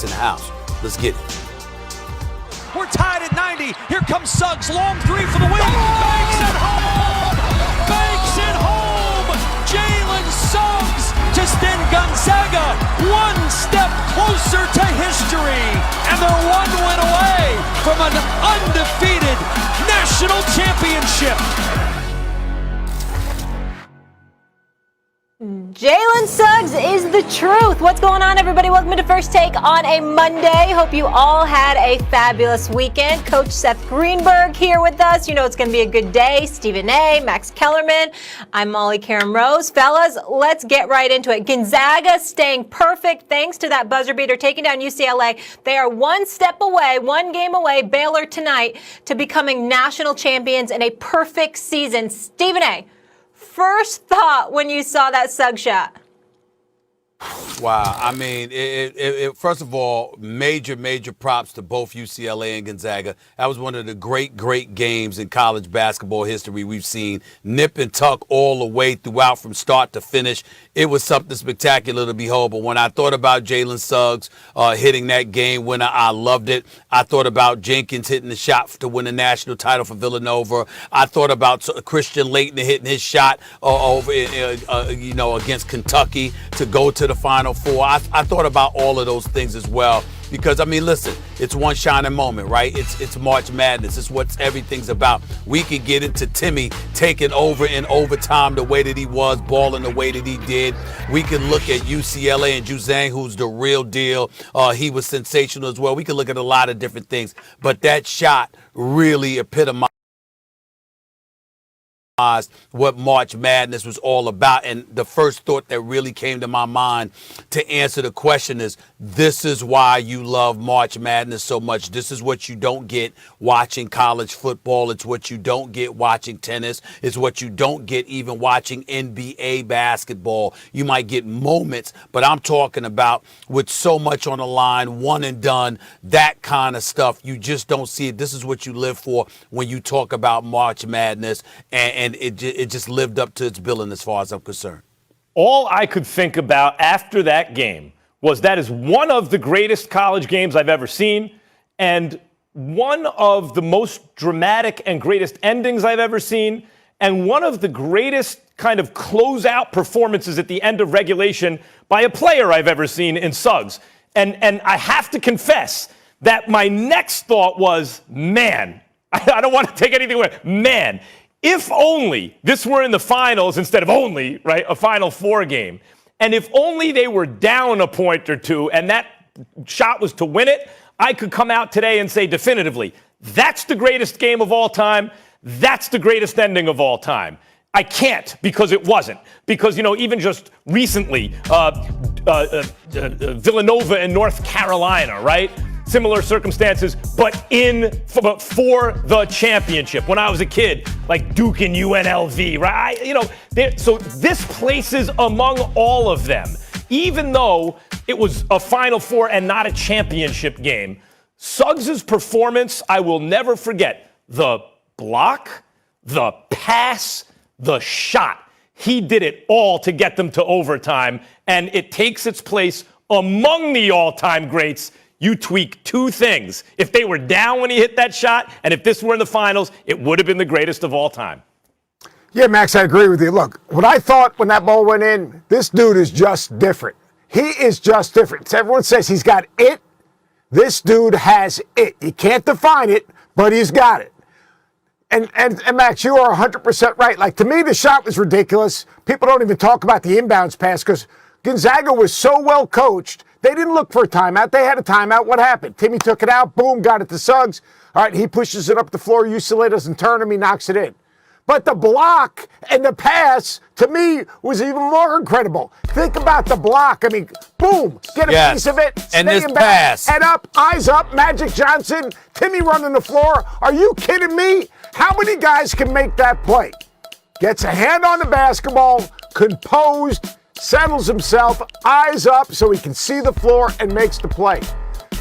in the house. Let's get it. We're tied at 90. Here comes Suggs. Long three for the win. Banks it home. Banks it home. Jalen Suggs to send Gonzaga one step closer to history. And they're one win away from an undefeated national championship. Jalen Suggs is the truth. What's going on, everybody? Welcome to First Take on a Monday. Hope you all had a fabulous weekend. Coach Seth Greenberg here with us. You know it's going to be a good day. Stephen A., Max Kellerman. I'm Molly Karen Rose. Fellas, let's get right into it. Gonzaga staying perfect thanks to that buzzer beater taking down UCLA. They are one step away, one game away, Baylor tonight, to becoming national champions in a perfect season. Stephen A., first thought when you saw that Suggs shot? Wow. I mean, first of all, major props to both UCLA and Gonzaga. That was one of the great games in college basketball history we've seen. Nip and tuck all the way throughout from start to finish. It was something spectacular to behold. But when I thought about Jalen Suggs hitting that game winner, I loved it. I thought about Jenkins hitting the shot to win the national title for Villanova. I thought about Christian Laettner hitting his shot over, against Kentucky to go to the Final Four. I thought about all of those things as well because, I mean, listen, it's one shining moment, right? It's March Madness. It's what everything's about. We could get into Timmy taking over in overtime the way that he was, balling the way that he did. We can look at UCLA and Juzang, who's the real deal. He was sensational as well. We can look at a lot of different things, but that shot really epitomized what March Madness was all about. And the first thought that really came to my mind to answer the question is, this is why you love March Madness so much. This is what you don't get watching college football. It's what you don't get watching tennis. It's what you don't get even watching NBA basketball. You might get moments, but I'm talking about with so much on the line, one and done, that kind of stuff. You just don't see it. This is what you live for when you talk about March Madness, and it just lived up to its billing as far as I'm concerned. All I could think about after that game was that is one of the greatest college games I've ever seen and one of the most dramatic and greatest endings I've ever seen and one of the greatest kind of closeout performances at the end of regulation by a player I've ever seen in Suggs. And I have to confess that my next thought was, man, I don't want to take anything away, man, if only this were in the finals instead of only, right, a Final Four game, and if only they were down a point or two and that shot was to win it, I could come out today and say definitively, that's the greatest game of all time, that's the greatest ending of all time. I can't because it wasn't. Because, even just recently, Villanova and North Carolina, right? Similar circumstances, but for the championship. When I was a kid, like Duke and UNLV, right? So this places among all of them. Even though it was a Final Four and not a championship game, Suggs' performance, I will never forget. The block, the pass, the shot. He did it all to get them to overtime, and it takes its place among the all-time greats. You tweak two things. If they were down when he hit that shot, and if this were in the finals, it would have been the greatest of all time. Yeah, Max, I agree with you. Look, what I thought when that ball went in, this dude is just different. He is just different. Everyone says he's got it. This dude has it. You can't define it, but he's got it. And Max, you are 100% right. Like, to me, the shot was ridiculous. People don't even talk about the inbounds pass because Gonzaga was so well coached. They didn't look for a timeout. They had a timeout. What happened? Timmy took it out. Boom, got it to Suggs. All right, he pushes it up the floor. UCLA doesn't turn him. He knocks it in. But the block and the pass, to me, was even more incredible. Think about the block. I mean, boom, get a piece of it. And this back, pass. head up, eyes up, Magic Johnson, Timmy running the floor. Are you kidding me? How many guys can make that play? Gets a hand on the basketball, composed, settles himself, eyes up so he can see the floor and makes the play.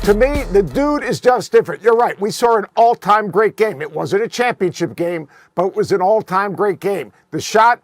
To me, the dude is just different. You're right. We saw an all-time great game. It wasn't a championship game, but it was an all-time great game. The shot,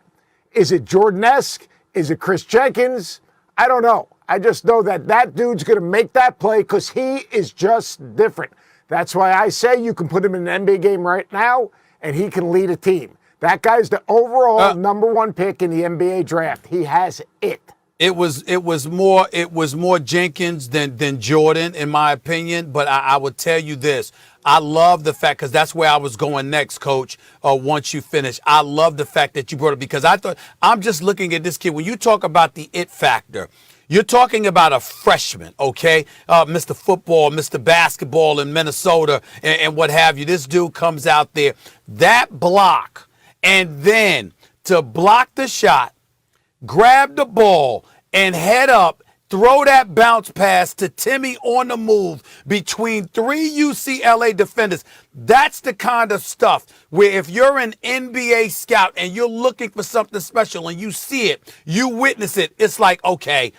is it Jordan-esque? Is it Chris Jenkins? I don't know. I just know that dude's going to make that play because he is just different. That's why I say you can put him in an NBA game right now, and he can lead a team. That guy's the overall number one pick in the NBA draft. He has it. It was more Jenkins than Jordan, in my opinion. But I would tell you this. I love the fact, because that's where I was going next, Coach, once you finish. I love the fact that you brought it, because I thought, I'm just looking at this kid. When you talk about the it factor, you're talking about a freshman, okay? Mr. Football, Mr. Basketball in Minnesota and what have you. This dude comes out there. That block, and then to block the shot, grab the ball, and head up, throw that bounce pass to Timmy on the move between 3 UCLA defenders. That's the kind of stuff where if you're an NBA scout and you're looking for something special and you see it, you witness it, it's like, okay,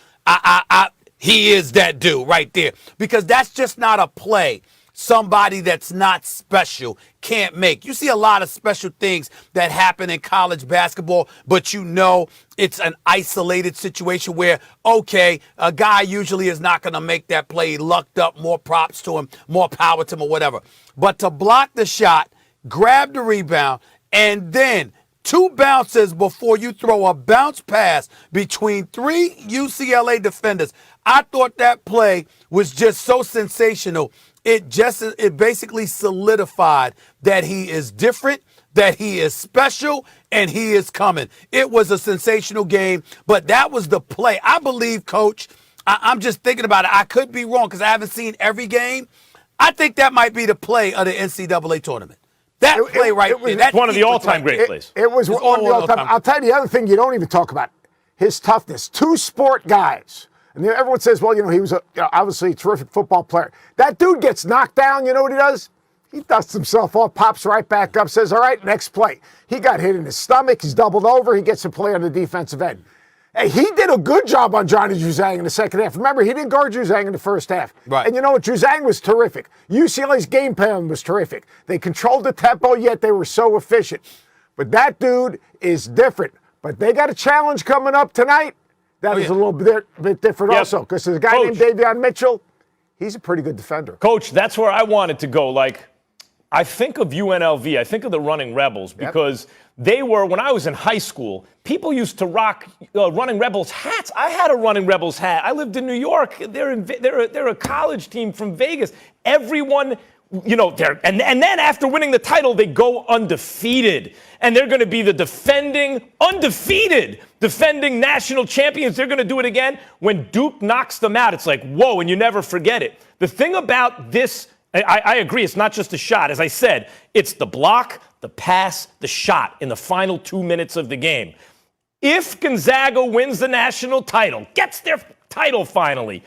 he is that dude right there. Because that's just not a play somebody that's not special can't make. You see a lot of special things that happen in college basketball, but you know it's an isolated situation where, okay, a guy usually is not going to make that play. He lucked up, more props to him, more power to him or whatever. But to block the shot, grab the rebound, and then 2 bounces before you throw a bounce pass between 3 UCLA defenders. I thought that play was just so sensational. It basically solidified that he is different, that he is special, and he is coming. It was a sensational game, but that was the play. I believe, Coach, I'm just thinking about it. I could be wrong because I haven't seen every game. I think that might be the play of the NCAA tournament. That play right there. That's one of the all-time great plays. It was one of the all-time. I'll tell you the other thing you don't even talk about, his toughness. 2 sport guys. And everyone says, well, he was obviously a terrific football player. That dude gets knocked down, you know what he does? He dusts himself off, pops right back up, says, all right, next play. He got hit in his stomach. He's doubled over. He gets to play on the defensive end. Hey, he did a good job on Johnny Juzang in the second half. Remember, he didn't guard Juzang in the first half. Right. And you know what? Juzang was terrific. UCLA's game plan was terrific. They controlled the tempo, yet they were so efficient. But that dude is different. But they got a challenge coming up tonight. That is a little bit different also, because there's a guy named Davion Mitchell. He's a pretty good defender. Coach, that's where I wanted to go. Like, I think of UNLV. I think of the Running Rebels because they were, when I was in high school, people used to rock Running Rebels hats. I had a Running Rebels hat. I lived in New York. They're a college team from Vegas. Everyone, and then after winning the title, they go undefeated. And they're going to be the defending national champions. They're going to do it again. When Duke knocks them out, it's like, whoa, and you never forget it. The thing about this, I agree, it's not just a shot. As I said, it's the block, the pass, the shot in the final 2 minutes of the game. If Gonzaga wins the national title, gets their title finally,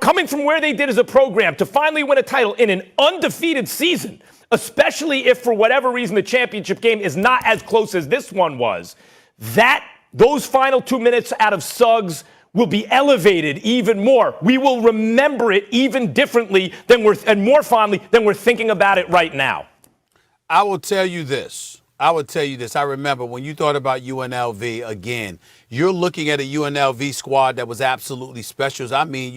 coming from where they did as a program to finally win a title in an undefeated season, especially if for whatever reason the championship game is not as close as this one was, those final 2 minutes out of Suggs will be elevated even more. We will remember it even differently and more fondly than we're thinking about it right now. I will tell you this. I remember when you thought about UNLV again, you're looking at a UNLV squad that was absolutely special. I mean,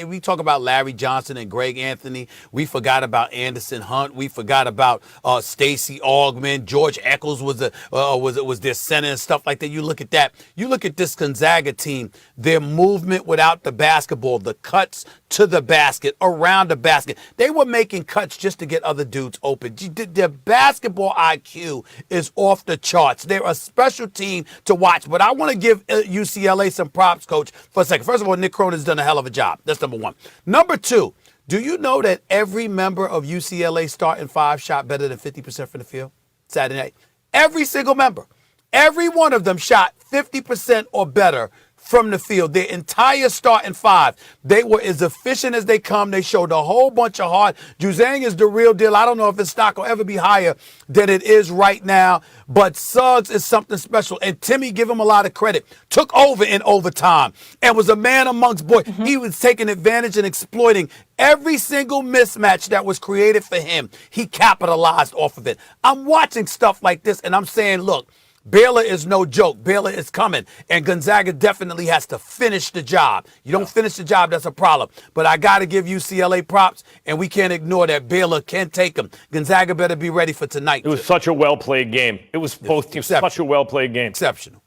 we talk about Larry Johnson and Greg Anthony. We forgot about Anderson Hunt. We forgot about Stacey Augmon. George Eccles was their center and stuff like that. You look at that. You look at this Gonzaga team, their movement without the basketball, the cuts to the basket, around the basket. They were making cuts just to get other dudes open. Their basketball IQ is off the charts. They're a special team to watch. But I want to give UCLA some props, Coach, for a second. First of all, Nick Cronin's done a hell of a job. That's number one. Number two, do you know that every member of UCLA starting 5 shot better than 50% from the field Saturday night? Every single member. Every one of them shot 50% or better from the field. Their entire starting 5. They were as efficient as they come. They showed a whole bunch of heart. Juzang is the real deal. I don't know if his stock will ever be higher than it is right now, but Suggs is something special. And Timmy, give him a lot of credit, took over in overtime and was a man amongst boys. He was taking advantage and exploiting every single mismatch that was created for him. He capitalized off of it. I'm watching stuff like this and I'm saying, look, Baylor is no joke. Baylor is coming, and Gonzaga definitely has to finish the job. You don't finish the job, that's a problem. But I got to give UCLA props, and we can't ignore that Baylor can take them. Gonzaga better be ready for tonight. It was such a well-played game. It was both teams, such a well-played game. Exceptional.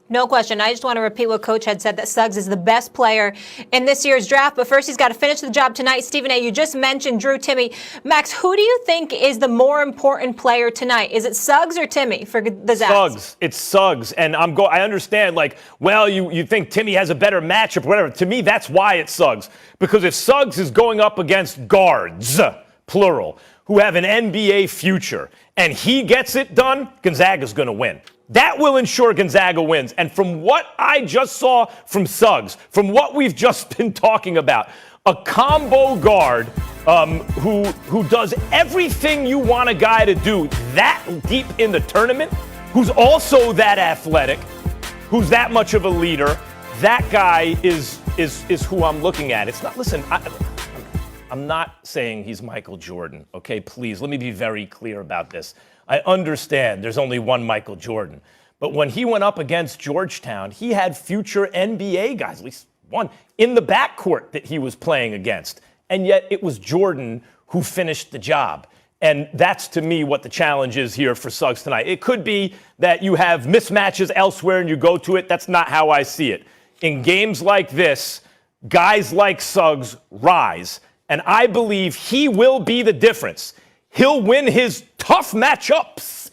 No question. I just want to repeat what Coach had said, that Suggs is the best player in this year's draft. But first, he's got to finish the job tonight. Stephen A., you just mentioned Drew Timme. Max, who do you think is the more important player tonight? Is it Suggs or Timme for the Zags? Suggs. It's Suggs. And I understand, you think Timme has a better matchup or whatever. To me, that's why it's Suggs. Because if Suggs is going up against guards, plural, who have an NBA future, and he gets it done, Gonzaga's going to win. That will ensure Gonzaga wins. And from what I just saw from Suggs, from what we've just been talking about, a combo guard who does everything you want a guy to do that deep in the tournament, who's also that athletic, who's that much of a leader, that guy is who I'm looking at. It's not, listen, I'm not saying he's Michael Jordan, okay? Please, let me be very clear about this. I understand there's only one Michael Jordan. But when he went up against Georgetown, he had future NBA guys, at least one, in the backcourt that he was playing against. And yet it was Jordan who finished the job. And that's, to me, what the challenge is here for Suggs tonight. It could be that you have mismatches elsewhere and you go to it. That's not how I see it. In games like this, guys like Suggs rise. And I believe he will be the difference. He'll win his tough matchups,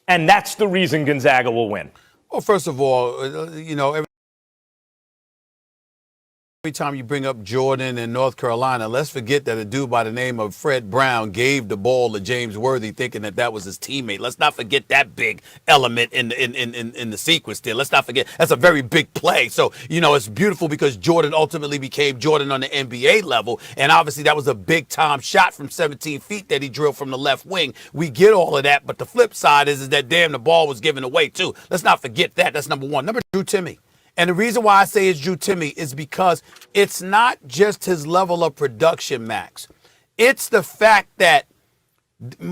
and that's the reason Gonzaga will win. Well, first of all, every time you bring up Jordan and North Carolina, let's forget that a dude by the name of Fred Brown gave the ball to James Worthy thinking that was his teammate. Let's not forget that big element in the sequence there. Let's not forget that's a very big play. So, it's beautiful because Jordan ultimately became Jordan on the NBA level. And obviously that was a big time shot from 17 feet that he drilled from the left wing. We get all of that. But the flip side is that, damn, the ball was given away too. Let's not forget that. That's number one. Number two, Timme. And the reason why I say it's Drew Timme is because it's not just his level of production, Max. It's the fact that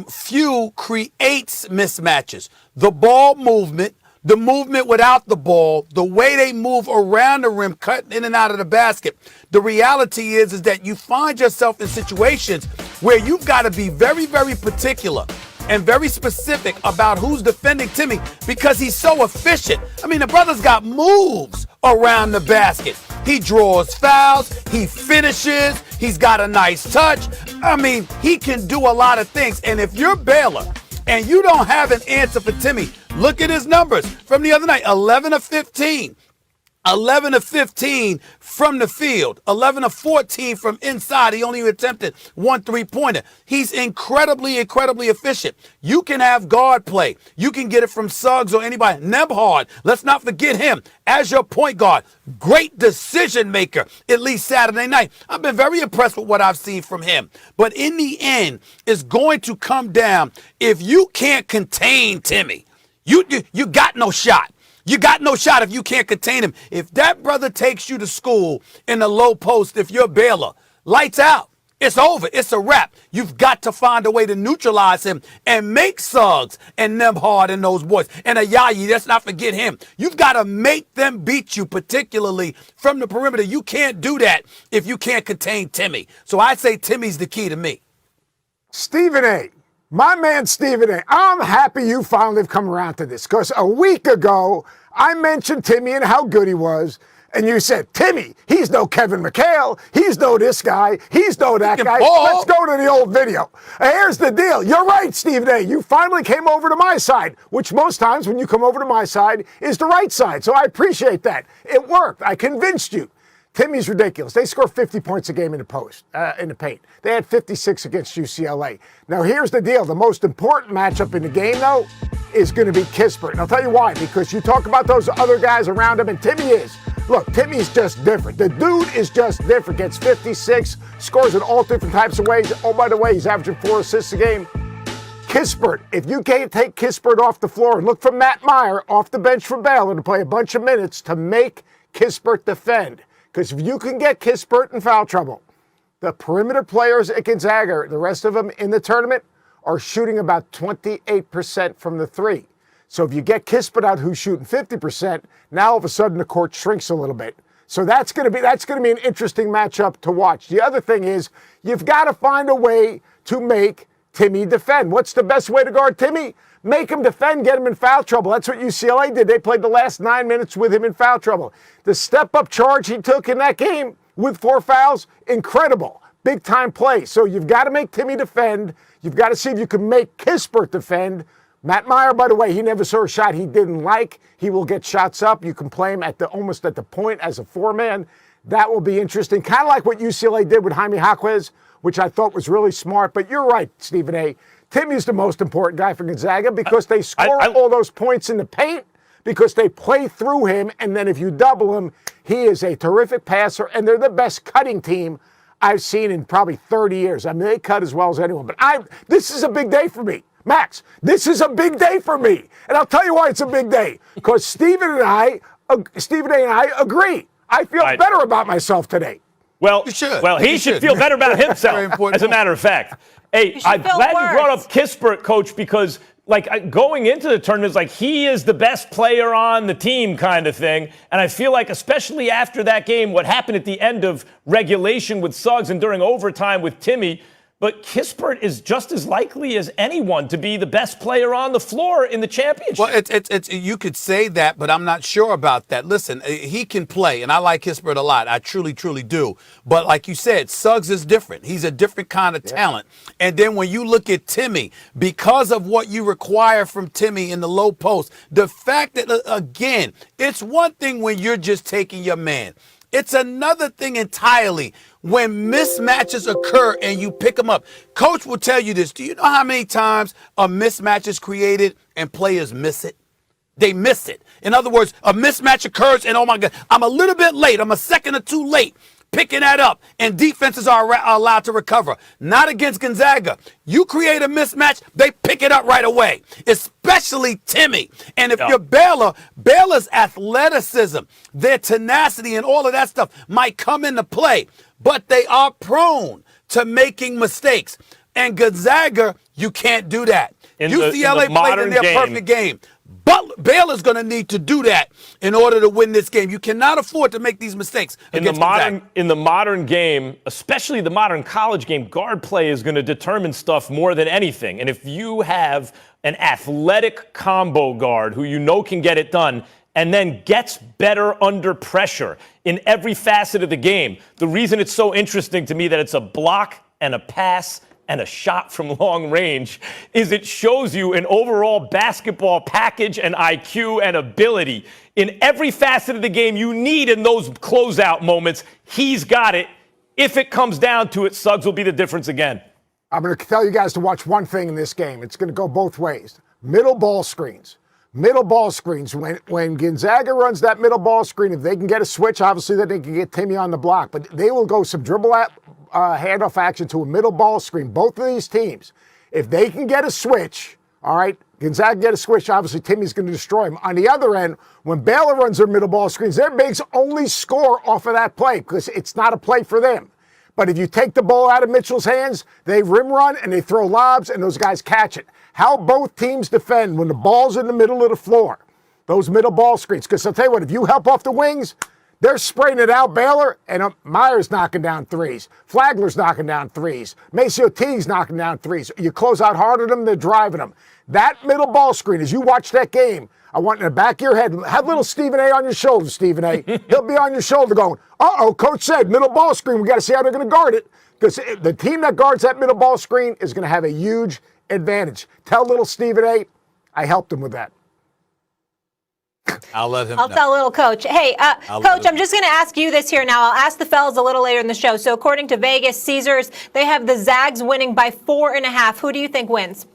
few creates mismatches. The ball movement, the movement without the ball, the way they move around the rim, cutting in and out of the basket. The reality is that you find yourself in situations where you've got to be very, very particular and very specific about who's defending Timme because he's so efficient. I mean, the brother's got moves around the basket. He draws fouls, he finishes, he's got a nice touch. I mean, he can do a lot of things. And if you're Baylor and you don't have an answer for Timme, look at his numbers from the other night, 11 of 15. 11 of 15 from the field, 11 of 14 from inside. He only attempted 1 3-pointer. He's incredibly, incredibly efficient. You can have guard play. You can get it from Suggs or anybody. Nembhard, let's not forget him as your point guard. Great decision maker, at least Saturday night. I've been very impressed with what I've seen from him. But in the end, it's going to come down, if you can't contain Timme, you got no shot. You got no shot if you can't contain him. If that brother takes you to school in the low post, if you're Baylor, lights out. It's over. It's a wrap. You've got to find a way to neutralize him and make Suggs and Nembhard and those boys. And Ayayi, let's not forget him. You've got to make them beat you, particularly from the perimeter. You can't do that if you can't contain Timme. So I say Timme's the key to me. Stephen A., my man Stephen A., I'm happy you finally have come around to this because a week ago I mentioned Timme and how good he was, and you said, Timme, he's no Kevin McHale, he's no this guy, he's no that guy. Let's go to the old video. Here's the deal. You're right, Stephen A., you finally came over to my side, which most times when you come over to my side is the right side, so I appreciate that. It worked. I convinced you. Timme's ridiculous. They score 50 points a game in the paint. They had 56 against UCLA. Now, here's the deal. The most important matchup in the game, though, is going to be Kispert. And I'll tell you why. Because you talk about those other guys around him, and Timme is. Look, Timmy's just different. The dude is just different. Gets 56, scores in all different types of ways. Oh, by the way, he's averaging 4 assists a game. Kispert, if you can't take Kispert off the floor and look for Matt Meyer off the bench for Baylor to play a bunch of minutes to make Kispert defend. Because if you can get Kispert in foul trouble, the perimeter players at Gonzaga, the rest of them in the tournament, are shooting about 28% from the three. So if you get Kispert out who's shooting 50%, now all of a sudden the court shrinks a little bit. So that's going to be an interesting matchup to watch. The other thing is you've got to find a way to make Timmy defend. What's the best way to guard Timmy? Make him defend, get him in foul trouble. That's what UCLA did. They played the last 9 minutes with him in foul trouble. The step-up charge he took in that game with 4 fouls, incredible. Big-time play. So you've got to make Timmy defend. You've got to see if you can make Kispert defend. Matt Meyer, by the way, he never saw a shot he didn't like. He will get shots up. You can play him almost at the point as a 4-man. That will be interesting. Kind of like what UCLA did with Jaime Jaquez, which I thought was really smart. But you're right, Stephen A. Timmy's the most important guy for Gonzaga because they score all those points in the paint, because they play through him, and then if you double him, he is a terrific passer, and they're the best cutting team I've seen in probably 30 years. I mean, they cut as well as anyone. But this is a big day for me. Max, this is a big day for me. And I'll tell you why it's a big day. Because Stephen A. and I agree. I feel better about myself today. Well, you should. Well, he should feel better about himself, as a matter of fact. Hey, I'm glad you brought up Kispert, Coach, because going into the tournament, it's like he is the best player on the team kind of thing. And I feel like, especially after that game, what happened at the end of regulation with Suggs and during overtime with Timmy, but Kispert is just as likely as anyone to be the best player on the floor in the championship. Well, it's you could say that, but I'm not sure about that. Listen, he can play, and I like Kispert a lot. I truly, truly do. But like you said, Suggs is different. He's a different kind of talent. And then when you look at Timmy, because of what you require from Timmy in the low post, the fact that, again, it's one thing when you're just taking your man. It's another thing entirely when mismatches occur and you pick them up. Coach will tell you this. Do you know how many times a mismatch is created and players miss it? They miss it. In other words, a mismatch occurs and, oh, my God, I'm a little bit late. I'm a second or two late picking that up, and defenses are allowed to recover. Not against Gonzaga. You create a mismatch, they pick it up right away, especially Timmy. And if you're Baylor's athleticism, their tenacity, and all of that stuff might come into play, but they are prone to making mistakes. And Gonzaga, you can't do that. UCLA played in their perfect game. But Baylor's going to need to do that in order to win this game. You cannot afford to make these mistakes against Gonzaga. In the modern game, especially the modern college game, guard play is going to determine stuff more than anything. And if you have an athletic combo guard who you know can get it done and then gets better under pressure in every facet of the game, the reason it's so interesting to me that it's a block and a pass and a shot from long range is it shows you an overall basketball package and IQ and ability. In every facet of the game you need in those closeout moments, he's got it. If it comes down to it, Suggs will be the difference again. I'm going to tell you guys to watch one thing in this game. It's going to go both ways. Middle ball screens. Middle ball screens. When Gonzaga runs that middle ball screen, if they can get a switch, obviously then they can get Timmy on the block. But they will go some dribble handoff action to a middle ball screen. Both of these teams, if they can get a switch, all right, Gonzaga get a switch, obviously Timmy's going to destroy him. On the other end, when Baylor runs their middle ball screens, their bigs only score off of that play because it's not a play for them. But if you take the ball out of Mitchell's hands, they rim run and they throw lobs and those guys catch it. How both teams defend when the ball's in the middle of the floor, those middle ball screens. Because I'll tell you what, if you help off the wings, they're spraying it out, Baylor, and Meyer's knocking down threes. Flagler's knocking down threes. Maceo Teague's knocking down threes. You close out hard at them, they're driving them. That middle ball screen, as you watch that game, I want in the back of your head, have little Stephen A on your shoulder, Stephen A. He'll be on your shoulder going, uh-oh, coach said middle ball screen. We got to see how they're going to guard it. Because the team that guards that middle ball screen is going to have a huge advantage. Tell little Stephen A, I helped him with that. I'll let him I'll tell little Coach. Hey, Coach, I'm just going to ask you this here now. I'll ask the fellas a little later in the show. So according to Vegas, Caesars, they have the Zags winning by 4.5. Who do you think wins?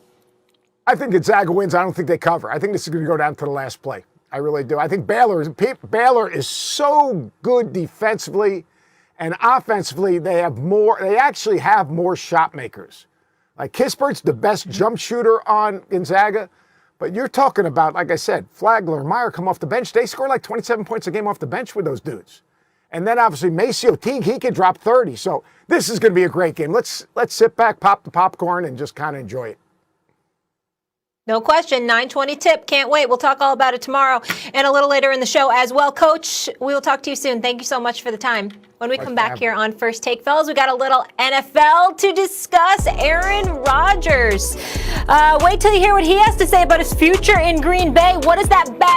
I think Gonzaga wins. I don't think they cover. I think this is going to go down to the last play. I really do. I think Baylor is so good defensively and offensively. They actually have more shot makers. Like Kispert's the best jump shooter on Gonzaga. But you're talking about, like I said, Flagler and Meyer come off the bench. They score like 27 points a game off the bench with those dudes. And then obviously Maceo Teague, he can drop 30. So this is going to be a great game. Let's sit back, pop the popcorn, and just kind of enjoy it. No question. 9:20 tip. Can't wait. We'll talk all about it tomorrow and a little later in the show as well. Coach, we will talk to you soon. Thank you so much for the time. When we come back here on First Take, fellas, we got a little NFL to discuss. Aaron Rodgers. Wait till you hear what he has to say about his future in Green Bay. What is that bad